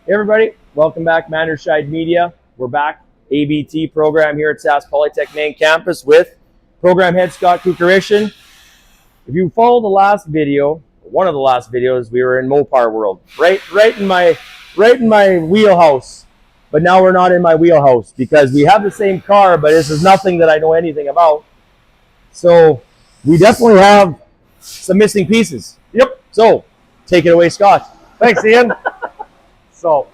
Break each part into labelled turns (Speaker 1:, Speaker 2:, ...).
Speaker 1: Hey everybody, welcome back, Mannerscheid Media. We're back, ABT program here at SAS Polytech main campus with program head Scott Kukarishin. If you follow the last video, one of the last videos, we were in Mopar world, right in my wheelhouse. But now we're not in my wheelhouse because we have the same car, but this is nothing that I know anything about. So we definitely have some missing pieces.
Speaker 2: Yep.
Speaker 1: So take it away, Scott.
Speaker 2: Thanks, Ian. So,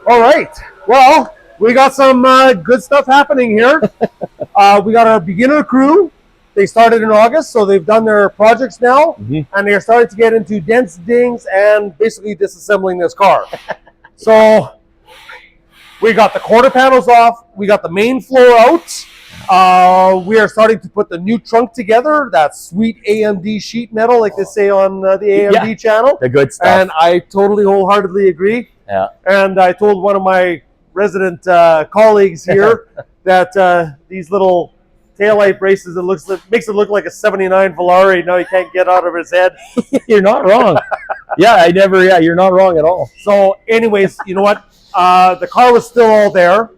Speaker 2: all right. Well, we got some good stuff happening here. We got our beginner crew. They started in August, so they've done their projects now, and they're starting to get into dents, dings, and basically disassembling this car. So, we got the quarter panels off. We got the main floor out. We are starting to put the new trunk together, that sweet AMD sheet metal, like they say on the AMD channel.
Speaker 1: The good stuff.
Speaker 2: And I totally wholeheartedly agree.
Speaker 1: Yeah.
Speaker 2: And I told one of my resident colleagues here that these little taillight braces, makes it look like a '79 Volare. Now he can't get out of his head.
Speaker 1: You're not wrong. You're not wrong at all.
Speaker 2: So anyways, you know what? The car was still all there,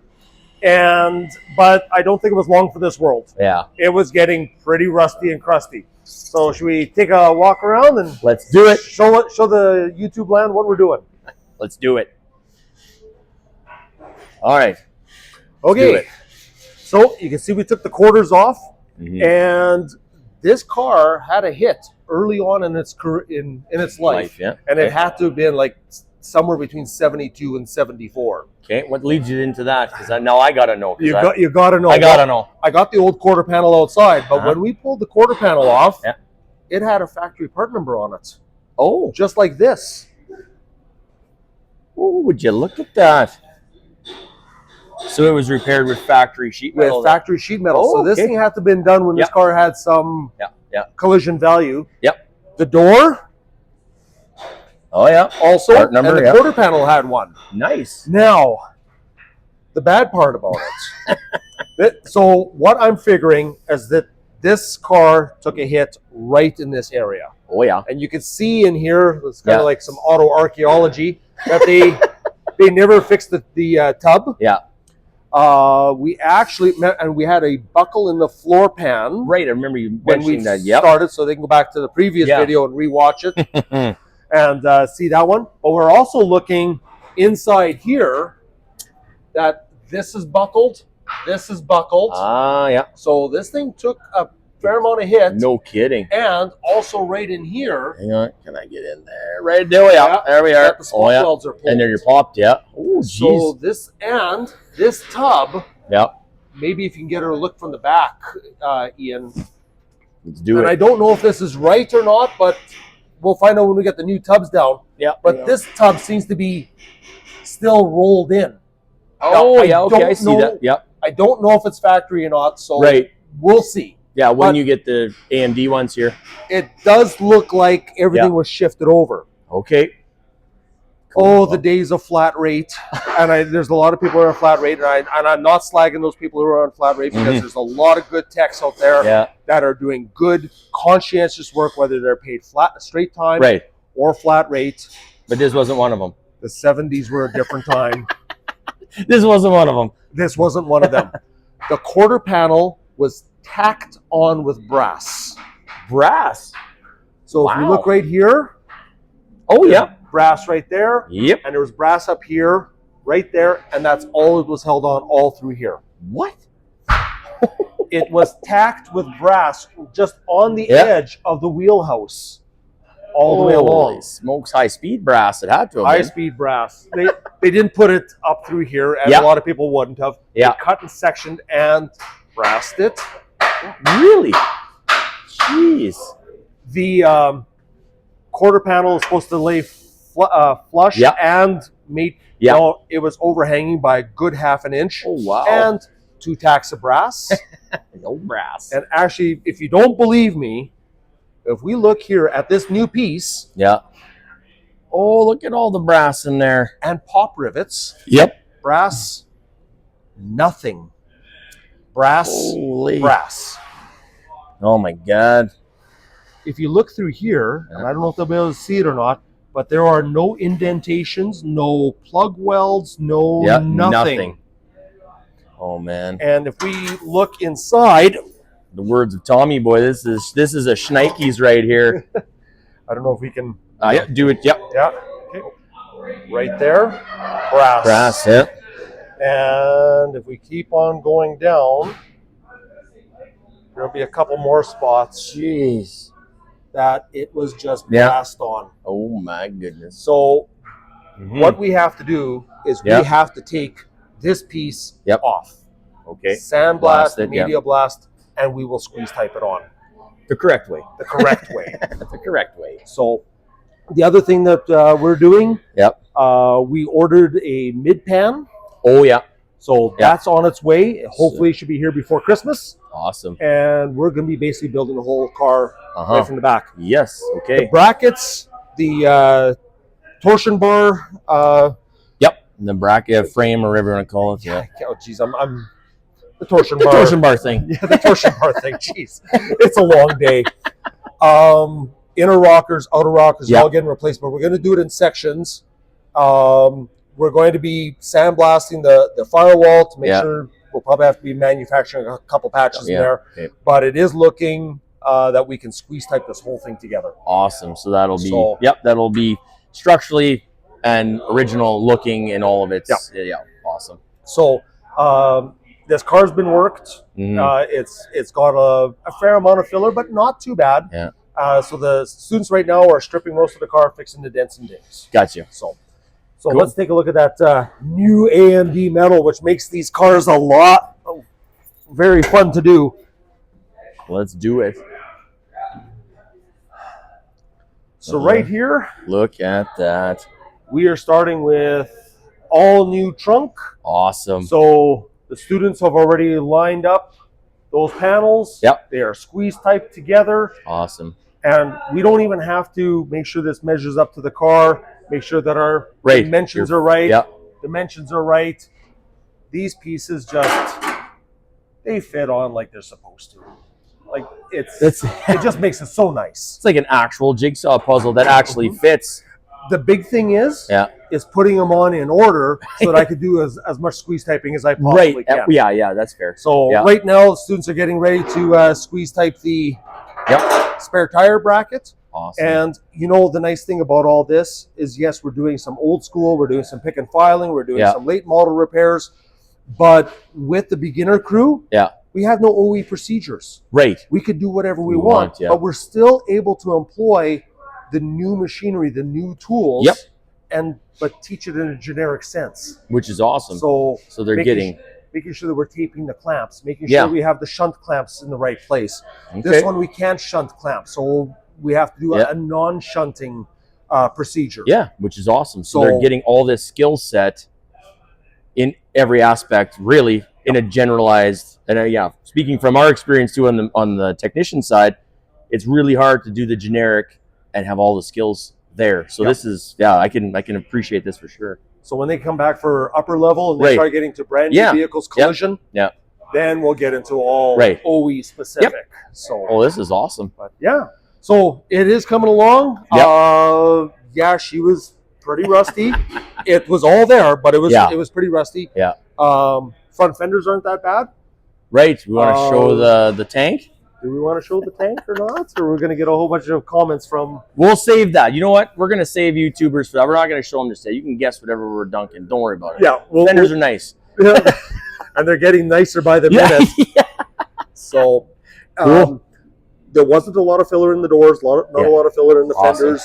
Speaker 2: but I don't think it was long for this world.
Speaker 1: Yeah.
Speaker 2: It was getting pretty rusty and crusty. So should we take a walk around and
Speaker 1: let's do it.
Speaker 2: Show the YouTube land what we're doing.
Speaker 1: Let's do it. All right.
Speaker 2: Okay. So you can see we took the quarters off, and this car had a hit early on in its life, and it had to have been like somewhere between 72 and 74.
Speaker 1: Okay, what leads you into that? Because now I gotta know.
Speaker 2: You gotta know.
Speaker 1: I gotta know.
Speaker 2: I got the old quarter panel outside, but when we pulled the quarter panel off, it had a factory part number on it.
Speaker 1: Oh,
Speaker 2: just like this.
Speaker 1: Oh, would you look at that? So it was repaired with factory sheet metal.
Speaker 2: With factory sheet metal.
Speaker 1: Oh,
Speaker 2: so this thing had to have been done when this car had some collision value.
Speaker 1: Yep.
Speaker 2: The door.
Speaker 1: Oh yeah.
Speaker 2: Also,
Speaker 1: part number,
Speaker 2: and the quarter panel had one.
Speaker 1: Nice.
Speaker 2: Now, the bad part about it. So what I'm figuring is that this car took a hit right in this area.
Speaker 1: Oh yeah.
Speaker 2: And you can see in here, it's kind of like some auto archaeology, that they never fixed the tub.
Speaker 1: Yeah.
Speaker 2: We actually we had a buckle in the floor pan.
Speaker 1: Right, I remember you
Speaker 2: when we
Speaker 1: that.
Speaker 2: Started, so they can go back to the previous video and rewatch it and see that one. But we're also looking inside here that this is buckled. This is buckled.
Speaker 1: Yeah.
Speaker 2: So this thing took a fair amount of hit.
Speaker 1: No kidding.
Speaker 2: And also right in here.
Speaker 1: Hang on, can I get in there? Right there we are. There we are.
Speaker 2: The spot welds are pulled.
Speaker 1: And there you're popped, Oh, geez.
Speaker 2: So this tub.
Speaker 1: Yep.
Speaker 2: Maybe if you can get her a look from the back, Ian.
Speaker 1: Let's do it.
Speaker 2: And I don't know if this is right or not, but we'll find out when we get the new tubs down.
Speaker 1: Yeah.
Speaker 2: But this tub seems to be still rolled in.
Speaker 1: Oh, yeah. Okay, I see that. Yep.
Speaker 2: I don't know if it's factory or not, so we'll see.
Speaker 1: Yeah, when you get the AMD ones here.
Speaker 2: It does look like everything was shifted over.
Speaker 1: Okay.
Speaker 2: Cool. Oh, the days of flat rate. And there's a lot of people who are on flat rate, and I'm not slagging those people who are on flat rate because there's a lot of good techs out there that are doing good, conscientious work, whether they're paid flat, straight time or flat rate.
Speaker 1: But this wasn't one of them.
Speaker 2: The 70s were a different time.
Speaker 1: This wasn't one of them.
Speaker 2: This wasn't one of them. The quarter panel was tacked on with brass.
Speaker 1: Brass?
Speaker 2: So if you look right here.
Speaker 1: Oh, yeah.
Speaker 2: Brass right there.
Speaker 1: Yep.
Speaker 2: And there was brass up here, right there, and that's all it was held on all through here.
Speaker 1: What?
Speaker 2: It was tacked with brass just on the edge of the wheelhouse. All the way along.
Speaker 1: Smokes, high-speed brass. It had to have
Speaker 2: high-speed brass. They didn't put it up through here, as a lot of people wouldn't have.
Speaker 1: Yeah.
Speaker 2: They cut and sectioned and brassed it.
Speaker 1: Really? Jeez.
Speaker 2: The quarter panel is supposed to lay flush and made. It was overhanging by a good half an inch.
Speaker 1: Oh wow!
Speaker 2: And 2 tacks of brass.
Speaker 1: No brass.
Speaker 2: And actually, if you don't believe me, if we look here at this new piece.
Speaker 1: Yeah. Oh, look at all the brass in there.
Speaker 2: And pop rivets.
Speaker 1: Yep.
Speaker 2: Brass. Nothing. Brass.
Speaker 1: Holy.
Speaker 2: Brass.
Speaker 1: Oh my God.
Speaker 2: If you look through here, and I don't know if they'll be able to see it or not, but there are no indentations, no plug welds, no
Speaker 1: Yep,
Speaker 2: nothing.
Speaker 1: Oh man!
Speaker 2: And if we look inside,
Speaker 1: The words of Tommy Boy, this is a Schneikes right here.
Speaker 2: I don't know if we can.
Speaker 1: Yeah, do it. Yep.
Speaker 2: Yeah. Okay. Right there, brass.
Speaker 1: Brass. Yeah.
Speaker 2: And if we keep on going down, there'll be a couple more spots
Speaker 1: Jeez.
Speaker 2: that it was just
Speaker 1: Yeah.
Speaker 2: brassed on.
Speaker 1: Oh my goodness.
Speaker 2: So what we have to do is we have to take this piece off.
Speaker 1: Okay.
Speaker 2: Sandblast,
Speaker 1: Blast it,
Speaker 2: media blast, and we will squeeze type it on.
Speaker 1: The correct way.
Speaker 2: The correct way.
Speaker 1: The correct way.
Speaker 2: So the other thing that we're doing,
Speaker 1: Yep.
Speaker 2: we ordered a mid pan.
Speaker 1: Oh yeah.
Speaker 2: So that's on its way. Hopefully it should be here before Christmas.
Speaker 1: Awesome.
Speaker 2: And we're going to be basically building the whole car right from the back.
Speaker 1: Yes. Okay.
Speaker 2: The brackets, the torsion bar.
Speaker 1: Yep. The bracket frame or whatever you want to call it. Yeah.
Speaker 2: Oh, geez, I'm the torsion
Speaker 1: The
Speaker 2: bar.
Speaker 1: torsion bar thing.
Speaker 2: Yeah, the torsion bar thing. Jeez, it's a long day. Inner rockers, outer rockers, all getting replaced, but we're going to do it in sections. We're going to be sandblasting the firewall to make sure. We'll probably have to be manufacturing a couple patches in there, but it is looking that we can squeeze type this whole thing together.
Speaker 1: Awesome. So that'll be that'll be structurally and original looking in all of its. Yeah. Awesome.
Speaker 2: So this car's been worked. It's got a fair amount of filler, but not too bad.
Speaker 1: Yeah.
Speaker 2: So the students right now are stripping most of the car, fixing the dents and dings.
Speaker 1: Gotcha.
Speaker 2: So let's take a look at that new AMD metal, which makes these cars a lot very fun to do.
Speaker 1: Let's do it.
Speaker 2: So right here,
Speaker 1: look at that.
Speaker 2: We are starting with all new trunk.
Speaker 1: Awesome.
Speaker 2: So the students have already lined up those panels.
Speaker 1: Yep.
Speaker 2: They are squeeze typed together.
Speaker 1: Awesome.
Speaker 2: And we don't even have to make sure this measures up to the car. Make sure that our dimensions are right.
Speaker 1: Yep.
Speaker 2: Dimensions are right. These pieces they fit on like they're supposed to. Like it just makes it so nice.
Speaker 1: It's like an actual jigsaw puzzle that actually fits.
Speaker 2: The big thing is putting them on in order so that I could do as much squeeze typing as I possibly can.
Speaker 1: Yeah, that's fair.
Speaker 2: So right now, the students are getting ready to squeeze type the spare tire bracket.
Speaker 1: Awesome.
Speaker 2: And the nice thing about all this is, yes, we're doing some old school, we're doing some pick and filing, we're doing some late model repairs, but with the beginner crew, we have no OE procedures.
Speaker 1: Right.
Speaker 2: We could do whatever we want, but we're still able to employ the new machinery, the new tools, but teach it in a generic sense.
Speaker 1: Which is awesome.
Speaker 2: So
Speaker 1: they're
Speaker 2: making sure that we're taping the clamps, making sure we have the shunt clamps in the right place.
Speaker 1: Okay.
Speaker 2: This one we can't shunt clamp, so we have to do a non-shunting procedure.
Speaker 1: Yeah, which is awesome. So they're getting all this skill set in every aspect, really, in a generalized. And speaking from our experience too on the technician side, it's really hard to do the generic and have all the skills there. So this is I can appreciate this for sure.
Speaker 2: So when they come back for upper level and they start getting to brand new vehicles collision, then we'll get into all OE specific. So
Speaker 1: this is awesome.
Speaker 2: But so it is coming along. She was pretty rusty. It was all there, but it was pretty rusty. Front fenders aren't that bad.
Speaker 1: Right. We want to show the tank.
Speaker 2: Do we want to show the tank or not? Or we're going to get a whole bunch of comments from...
Speaker 1: We'll save that. You know what? We're going to save YouTubers for that. We're not going to show them just yet. You can guess whatever we're dunking. Don't worry about it.
Speaker 2: Yeah.
Speaker 1: Fenders are nice.
Speaker 2: And they're getting nicer by the minute. So, there wasn't a lot of filler in the doors, not a lot of filler in the fenders.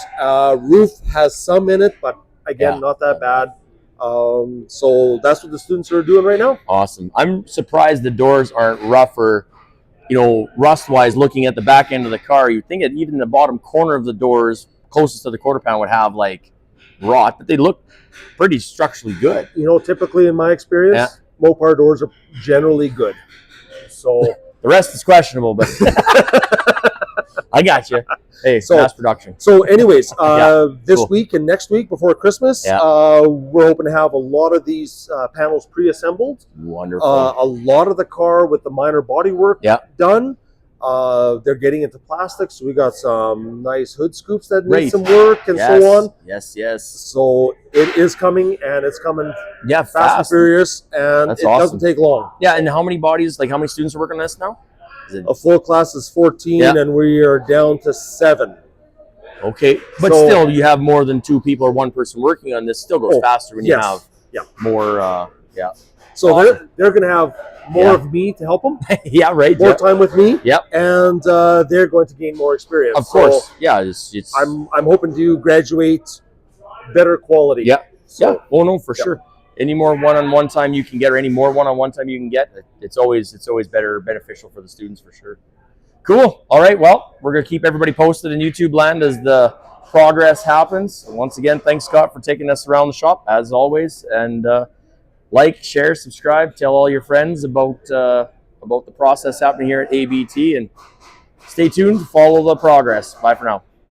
Speaker 2: Roof has some in it, but again, not that bad. So that's what the students are doing right now.
Speaker 1: Awesome. I'm surprised the doors aren't rougher. Rust-wise, looking at the back end of the car, you'd think that even the bottom corner of the doors closest to the quarter panel would have like rot, but they look pretty structurally good.
Speaker 2: Typically in my experience, Mopar doors are generally good. So
Speaker 1: the rest is questionable, but I got you. Hey, mass production.
Speaker 2: So anyways, this week and next week before Christmas, we're hoping to have a lot of these panels pre-assembled.
Speaker 1: Wonderful.
Speaker 2: A lot of the car with the minor body work done. They're getting into plastics. So we got some nice hood scoops that need
Speaker 1: Great.
Speaker 2: some work and
Speaker 1: Yes.
Speaker 2: so on.
Speaker 1: Yes.
Speaker 2: So it is coming, and it's coming
Speaker 1: Yeah,
Speaker 2: fast and furious, and
Speaker 1: That's
Speaker 2: it
Speaker 1: awesome.
Speaker 2: doesn't take long.
Speaker 1: Yeah, and how many bodies, like how many students are working on this now? Is it
Speaker 2: A full class is 14,
Speaker 1: Yeah.
Speaker 2: and we are down to 7.
Speaker 1: okay? But
Speaker 2: So-
Speaker 1: still, you have more than 2 people or 1 person working on this. Still goes faster when you have more.
Speaker 2: So
Speaker 1: Awesome.
Speaker 2: they're going to have more
Speaker 1: Yeah.
Speaker 2: of me to help them,
Speaker 1: Yeah, right.
Speaker 2: more
Speaker 1: Yeah.
Speaker 2: time with me,
Speaker 1: Yep.
Speaker 2: and they're going to gain more experience.
Speaker 1: Of course.
Speaker 2: So
Speaker 1: Yeah. It's.
Speaker 2: I'm hoping to graduate better quality.
Speaker 1: Yeah.
Speaker 2: So,
Speaker 1: Yeah. Oh no, for sure. Any more one-on-one time you can get, or any more one-on-one time you can get, it's always beneficial for the students for sure. Cool. All right. Well, we're gonna keep everybody posted in YouTube land as the progress happens. And once again, thanks Scott for taking us around the shop as always. And like, share, subscribe, tell all your friends about the process happening here at ABT, and stay tuned to follow the progress. Bye for now.